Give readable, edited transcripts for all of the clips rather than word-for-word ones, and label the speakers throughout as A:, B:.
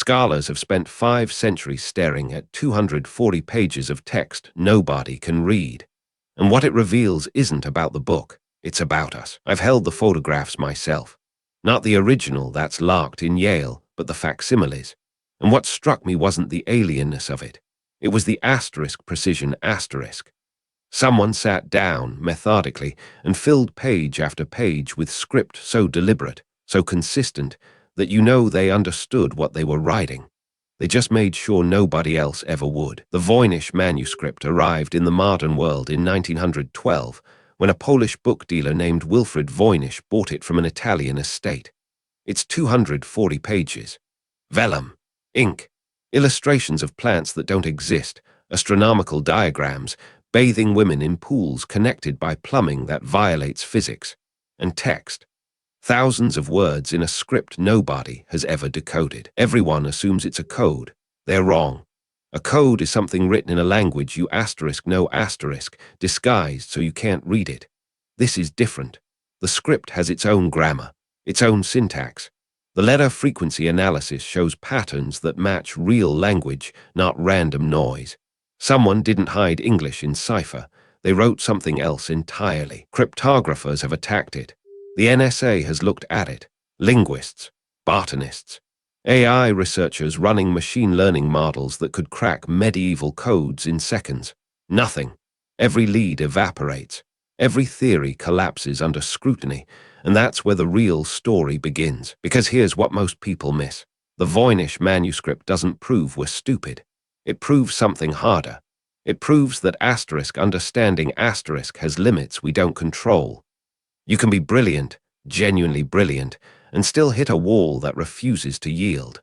A: Scholars have spent 5 centuries staring at 240 pages of text nobody can read. And what it reveals isn't about the book, it's about us. I've held the photographs myself. Not the original that's locked in Yale, but the facsimiles. And what struck me wasn't the alienness of it. It was the asterisk precision asterisk. Someone sat down, methodically, and filled page after page with script so deliberate, so consistent, that you know they understood what they were writing. They just made sure nobody else ever would. The Voynich Manuscript arrived in the modern world in 1912, when a Polish book dealer named Wilfrid Voynich bought it from an Italian estate. It's 240 pages. Vellum, ink, illustrations of plants that don't exist, astronomical diagrams, bathing women in pools connected by plumbing that violates physics, and text. Thousands of words in a script nobody has ever decoded. Everyone assumes it's a code. They're wrong. A code is something written in a language you asterisk no asterisk, disguised so you can't read it. This is different. The script has its own grammar, its own syntax. The letter frequency analysis shows patterns that match real language, not random noise. Someone didn't hide English in cipher. They wrote something else entirely. Cryptographers have attacked it. The NSA has looked at it. Linguists, botanists, AI researchers running machine learning models that could crack medieval codes in seconds. Nothing. Every lead evaporates. Every theory collapses under scrutiny, and that's where the real story begins. Because here's what most people miss. The Voynich Manuscript doesn't prove we're stupid. It proves something harder. It proves that asterisk understanding asterisk has limits we don't control. You can be brilliant, genuinely brilliant, and still hit a wall that refuses to yield.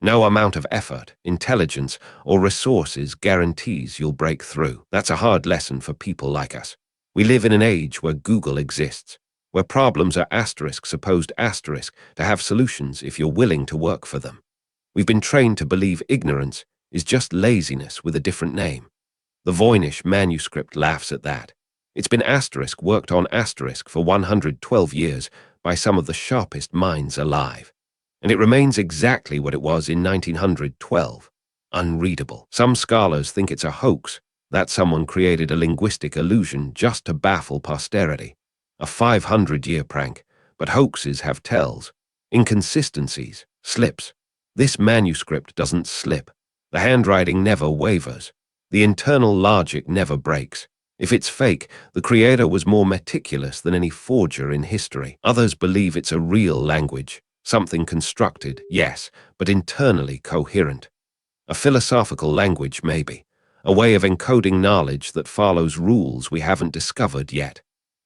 A: No amount of effort, intelligence, or resources guarantees you'll break through. That's a hard lesson for people like us. We live in an age where Google exists, where problems are asterisk opposed asterisk to have solutions if you're willing to work for them. We've been trained to believe ignorance is just laziness with a different name. The Voynich Manuscript laughs at that. It's been asterisk worked on asterisk for 112 years by some of the sharpest minds alive. And it remains exactly what it was in 1912, unreadable. Some scholars think it's a hoax, that someone created a linguistic illusion just to baffle posterity. A 500-year prank, but hoaxes have tells, inconsistencies, slips. This manuscript doesn't slip. The handwriting never wavers. The internal logic never breaks. If it's fake, the creator was more meticulous than any forger in history. Others believe it's a real language, something constructed, yes, but internally coherent. A philosophical language, maybe. A way of encoding knowledge that follows rules we haven't discovered yet.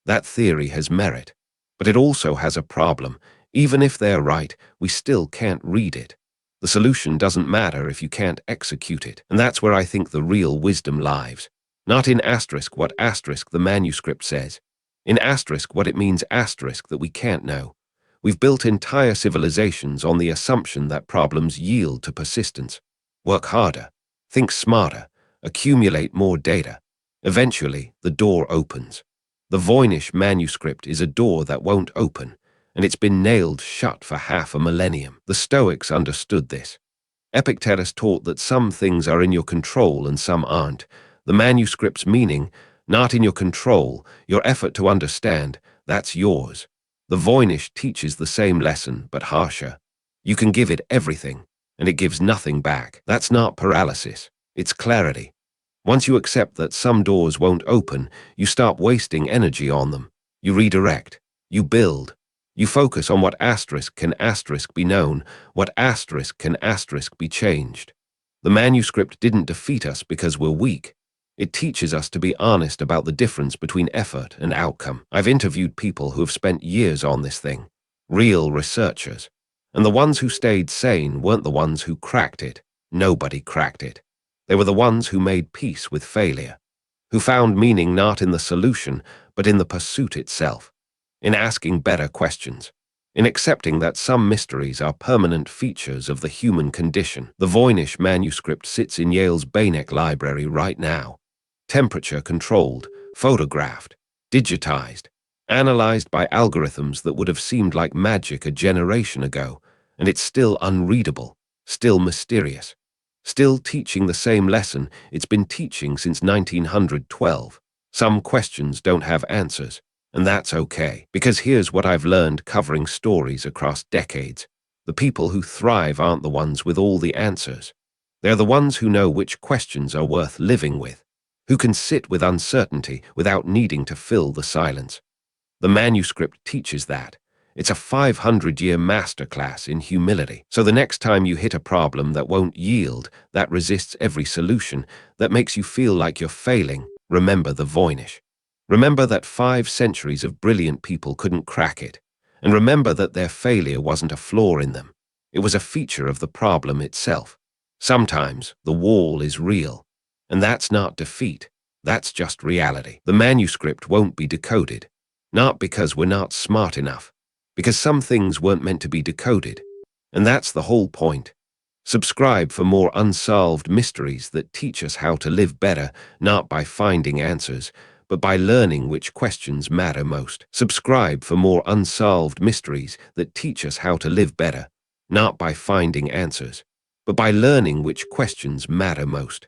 A: That theory has merit. But it also has a problem. Even if they're right, we still can't read it. The solution doesn't matter if you can't execute it. And that's where I think the real wisdom lies. Not in asterisk what asterisk the manuscript says. In asterisk what it means asterisk that we can't know. We've built entire civilizations on the assumption that problems yield to persistence. Work harder, think smarter, accumulate more data. Eventually, the door opens. The Voynich Manuscript is a door that won't open, and it's been nailed shut for half a millennium. The Stoics understood this. Epictetus taught that some things are in your control and some aren't. The manuscript's meaning, not in your control, your effort to understand, that's yours. The Voynich teaches the same lesson, but harsher. You can give it everything, and it gives nothing back. That's not paralysis, it's clarity. Once you accept that some doors won't open, you stop wasting energy on them. You redirect, you build. You focus on what asterisk can asterisk be known, what asterisk can asterisk be changed. The manuscript didn't defeat us because we're weak. It teaches us to be honest about the difference between effort and outcome. I've interviewed people who have spent years on this thing, real researchers. And the ones who stayed sane weren't the ones who cracked it. Nobody cracked it. They were the ones who made peace with failure, who found meaning not in the solution, but in the pursuit itself, in asking better questions, in accepting that some mysteries are permanent features of the human condition. The Voynich Manuscript sits in Yale's Voynich Library right now. Temperature-controlled, photographed, digitized, analyzed by algorithms that would have seemed like magic a generation ago, and it's still unreadable, still mysterious, still teaching the same lesson it's been teaching since 1912. Some questions don't have answers, and that's okay, because here's what I've learned covering stories across decades. The people who thrive aren't the ones with all the answers. They're the ones who know which questions are worth living with, who can sit with uncertainty without needing to fill the silence. The manuscript teaches that. It's a 500-year masterclass in humility. So the next time you hit a problem that won't yield, that resists every solution, that makes you feel like you're failing, remember the Voynich. Remember that 5 centuries of brilliant people couldn't crack it. And remember that their failure wasn't a flaw in them. It was a feature of the problem itself. Sometimes the wall is real. And that's not defeat. That's just reality. The manuscript won't be decoded. Not because we're not smart enough, because some things weren't meant to be decoded. And that's the whole point. Subscribe for more unsolved mysteries that teach us how to live better, not by finding answers, but by learning which questions matter most. Subscribe for more unsolved mysteries that teach us how to live better, not by finding answers, but by learning which questions matter most.